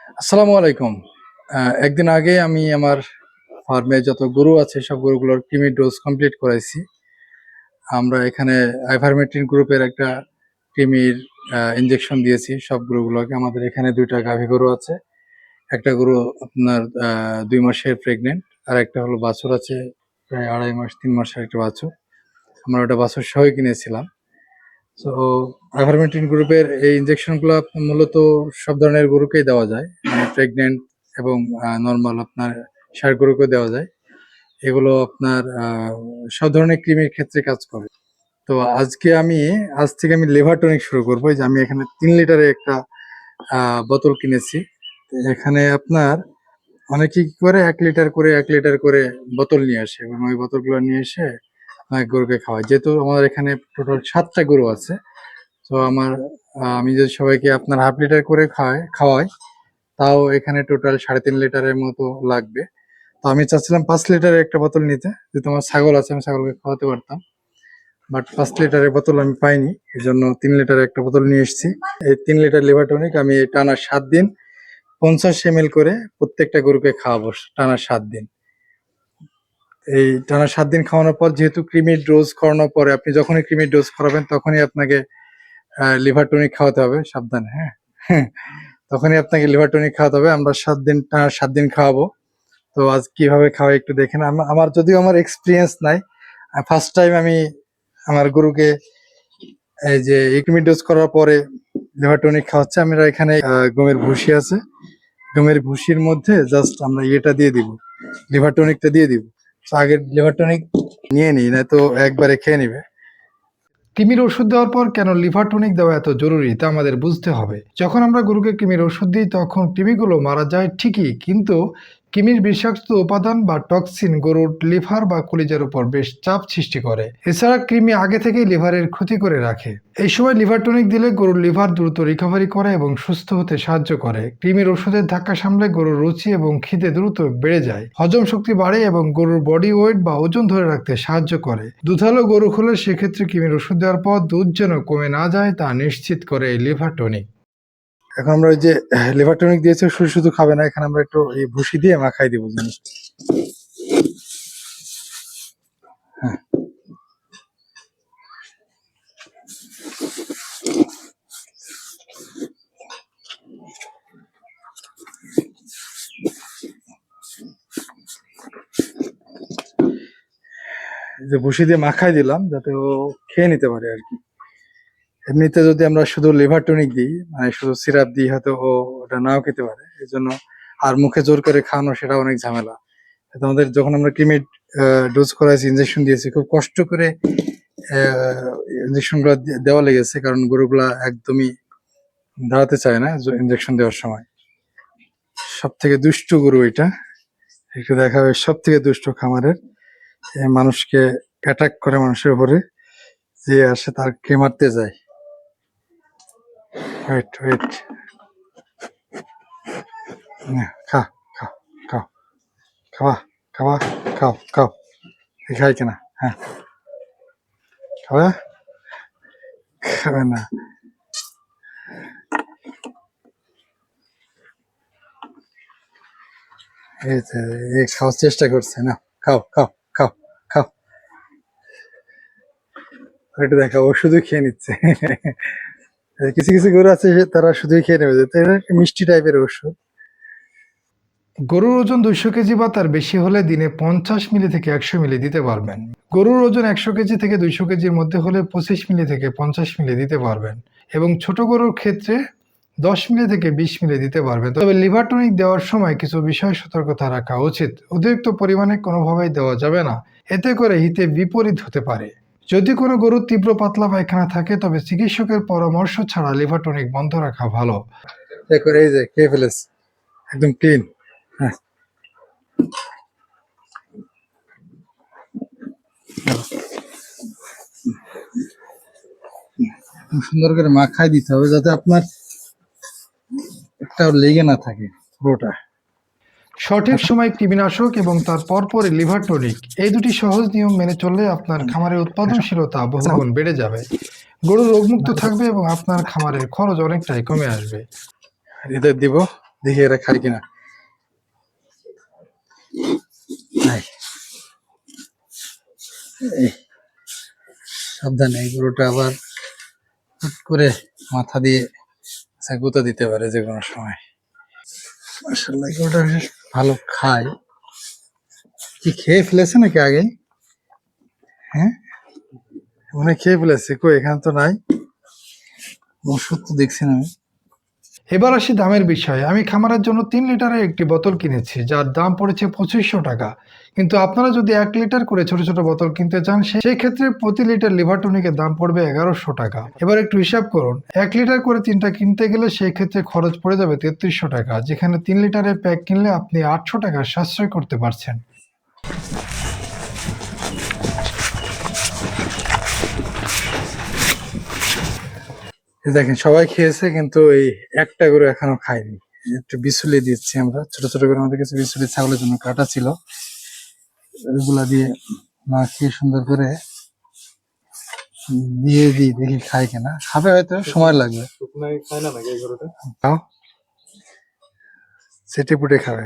আসসালামু আলাইকুম। একদিন আগে আমি আমার ফার্মে যত গরু আছে সব গরুগুলোর কৃমির ডোজ কমপ্লিট করাইছি। আমরা এখানে আইভারমেকটিন গ্রুপের একটা কৃমির ইনজেকশন দিয়েছি সব গরুগুলোকে। আমাদের এখানে ২ টা গাভী গরু আছে। একটা গরু আপনার ২ মাসের প্রেগনেন্ট, আর একটা হলো বাছুর আছে প্রায় ২.৫ মাস ৩ মাসের একটা বাছুর। আমরা ওটা বাছুর সহই কিনেছিলাম। সো আইভারমেকটিন গ্রুপের এই ইনজেকশনগুলো মূলত সব ধরনের গরুকেই দেওয়া যায়। মানে প্রেগনেন্ট এবং নরমাল আপনার ষাঁড় গরুকেও দেওয়া যায়। এগুলো আপনার সব ধরনের কৃমির ক্ষেত্রে কাজ করে। তো আজ থেকে আমি লিভার টনিক শুরু করব। এই যে আমি এখানে ৩ লিটারের একটা বোতল কিনেছি। এখানে আপনার অনেকে কি করে ১ লিটার করে ১ লিটার করে বোতল নিয়ে আসে এবং ওই বোতলগুলো নিয়ে এসে গরুকে খাওয়ায়। যেহেতু আমাদের এখানে টোটাল ৭ টা গরু আছে। তো আমি যদি সবাইকে আপনার হাফ লিটার করে খাওয়াই, তাও এখানে টোটাল ৩.৫ লিটারের মতো লাগবে। তো আমি চাচ্ছিলাম ৫ লিটারের একটা বোতল নিতে। যেহেতু আমার ছাগল আছে, আমি ছাগলকে খাওয়াতে পারতাম। বাট ৫ লিটারের বোতল আমি পাইনি। এজন্য ৩ লিটারের একটা বোতল নিয়ে এসেছি। এই ৩ লিটার লিভার টনিক আমি টানা ৭ দিন ৫০ এমএল করে প্রত্যেকটা গরুকে খাওয়াবো টানা ৭ দিন। এই টানা ৭ দিন খাওয়ানোর পর, যেহেতু কৃমির ডোজ করানোর পরে আপনি যখনই কৃমির ডোজ করাবেন তখনই আপনাকে লিভার টনিক খাওয়াতে হবে। সাবধানে, হ্যাঁ? তখনই আপনাকে লিভার টনিক খাওয়াতে হবে। আমরা ৭ দিন টানা ৭ দিন খাওয়াবো। তো আজ কিভাবে খাওয়াই একটু দেখেন। আমার যদিও আমার এক্সপিরিয়েন্স নাই। ফার্স্ট টাইম আমি আমার গরুকে এই যে কৃমি ডোজ করার পরে লিভার টনিক খাওয়াচ্ছি। আমরা এখানে গমের ভুসি আছে। গমের ভুসির মধ্যে জাস্ট আমরা ইয়েটা দিয়ে দিব, লিভার টনিকটা দিয়ে দিব। তো আগে লিভার টনিক নিয়ে নিই, না তো একবারে খেয়ে নিবে। কৃমির ওষুধ দেওয়ার পর কেন লিভার টনিক দেওয়া এত জরুরি তা আমাদের বুঝতে হবে। যখন আমরা গরুকে কৃমির ওষুধ দিই তখন কৃমিগুলো মারা যায় ঠিকই, কিন্তু কৃমির বিষাক্ত উপাদান বা টক্সিন গরুর লিভার বা কলিজার উপর বেশ চাপ সৃষ্টি করে। এছাড়া কৃমি আগে থেকেই লিভারের ক্ষতি করে রাখে। এই সময় লিভার টনিক দিলে গরুর লিভার দ্রুত রিকভারি করে এবং সুস্থ হতে সাহায্য করে। কৃমির ওষুধের ধাক্কা সামলে গরুর রুচি এবং খিদে দ্রুত বেড়ে যায়, হজম শক্তি বাড়ে এবং গরুর বডি ওয়েট বা ওজন ধরে রাখতে সাহায্য করে। দুধালো গরু হলে সেক্ষেত্রে কৃমির ওষুধ দেওয়ার পর দুধ যেন কমে না যায় তা নিশ্চিত করে এই লিভার টনিক। এখন আমরা ওই যে লিভার টনিক দিয়েছে, শুধু শুধু খাবে না, এখানে আমরা একটু এই ভুসি দিয়ে মাখাই দিব জিনিস। হ্যাঁ, এই যে ভুসি দিয়ে মাখাই দিলাম যাতে ও খেয়ে নিতে পারে আর কি। এমনিতে যদি আমরা শুধু লিভার টনিক দিই, মানে শুধু সিরাপ দিই, হয়তো ও ওটা নাও খেতে পারে। এই জন্য আর মুখে জোর করে খাওয়ানো সেটা অনেক ঝামেলা। আমাদের যখন আমরা কৃমির ডোজ করাইছি, ইনজেকশন দিয়েছি, খুব কষ্ট করে ইনজেকশন গুলো দেওয়া লেগেছে, কারণ গরুগুলা একদমই দাঁড়াতে চায় না ইনজেকশন দেওয়ার সময়। সব থেকে দুষ্ট গরু এটা, একটু দেখাবে। সব থেকে দুষ্ট খামারের, মানুষকে অ্যাটাক করে, মানুষের উপরে যে আসে তাকে মারতে যায়। ওয়েট ওয়েট, খা খা খাও, খাওয়া খাওয়া, খাও খাও, খাই কিনা? হ্যাঁ, খাওয়া খাবে না। এই যে এই খাওয়ার চেষ্টা করছে না, খাও খাও খাও খাও। একটু দেখা, ও শুধু খেয়ে নিচ্ছে। কিছু কিছু গরু আছে তারা শুধুই খেয়ে নেবে, যেতে মিষ্টি টাইপের ওষুধ। গরুর ওজন 200 কেজি বা তার বেশি হলে দিনে 50 মিলি থেকে 100 মিলি দিতে পারবেন। গরুর ওজন 100 কেজি থেকে 200 কেজির মধ্যে হলে 25 মিলি থেকে 50 মিলি দিতে পারবেন এবং ছোট গরুর ক্ষেত্রে 10 মিলি থেকে 20 মিলি দিতে পারবেন। তবে লিভার টনিক দেওয়ার সময় কিছু বিষয় সতর্কতা রাখা উচিত। অতিরিক্ত পরিমাণে কোনোভাবেই দেওয়া যাবে না, এতে করে হিতে বিপরীত হতে পারে। যদি কোনো গরুর তীব্র পাতলা পায়খানা থাকে তবে চিকিৎসকের পরামর্শ ছাড়া লিভার টনিক বন্ধ রাখা ভালো। দেখো, এই যে খেয়ে ফেলেছে, একদম ক্লিন। হ্যাঁ, সুন্দর করে মাখাই দিতে হবে যাতে আপনার একটা লেগে না থাকে পুরোটা। সঠিক সময় কৃমিনাশক এবং তার পরপরই লিভার টনিক, এই দুটি সহজ নিয়ম মেনে চললে আপনার খামারের উৎপাদনশীলতা বহুগুণ বেড়ে যাবে। গরু রোগমুক্ত থাকবে এবং আপনার খামারের খরচ অনেকটাই কমে আসবে। এদের দিব, দেখি এরা খায় কিনা। এই, এই, সাবধানে, এই গরুটা আবার হুট করে মাথা দিয়ে গুঁতা দিতে পারে যে কোনো সময়। মাশাআল্লাহ, এই গরুটা বেশ ভালো খায়। কি খেয়ে ফেলেছে নাকি আগে? হ্যাঁ, মনে হয় খেয়ে ফেলেছে। কই, এখানে তো নাই, ওষুধ তো দেখছি না আমি। এবার আসি দামের বিষয়ে। আমি খামারের জন্য 3 লিটারের একটি বোতল কিনেছি, যার দাম পড়েছে 2500 টাকা। কিন্তু আপনারা যদি 1 লিটার করে ছোট ছোট বোতল কিনতে চান, সেই ক্ষেত্রে প্রতি লিটার লিভার টনিকের দাম পড়বে 1100 টাকা। এবার একটু হিসাব করুন, 1 লিটার করে 3টা কিনতে গেলে সেই ক্ষেত্রে খরচ পড়ে যাবে 3300 টাকা, যেখানে 3 লিটারের প্যাক কিনলে আপনি 800 টাকা সাশ্রয় করতে পারছেন। এই দেখেন, সবাই খেয়েছে কিন্তু এই একটা করে এখনো খায়নি। একটু বিচুলি দিচ্ছি আমরা, ছোট ছোট করে আমাদের কাছে বিচুলি ছাগলের জন্য কাটা ছিল, ওইগুলা দিয়ে মাখিয়ে সুন্দর করে দিয়ে দিই, দেখি খায় কিনা। খাবে, হয়তো সময় লাগবে। খাও, চেটে পুটে খাবে।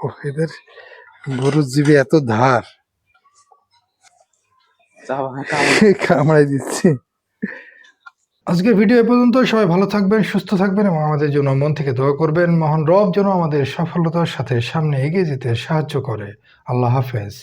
ও, এদের গরুর জিভে এত ধার, কামড়াই দিচ্ছি। আজকের ভিডিও এ পর্যন্ত। সবাই ভালো থাকবেন, সুস্থ থাকবেন এবং আমাদের জন্য মন থেকে দোয়া করবেন। মহান রব যেন আমাদের সফলতার সাথে সামনে এগিয়ে যেতে সাহায্য করে। আল্লাহ হাফেজ।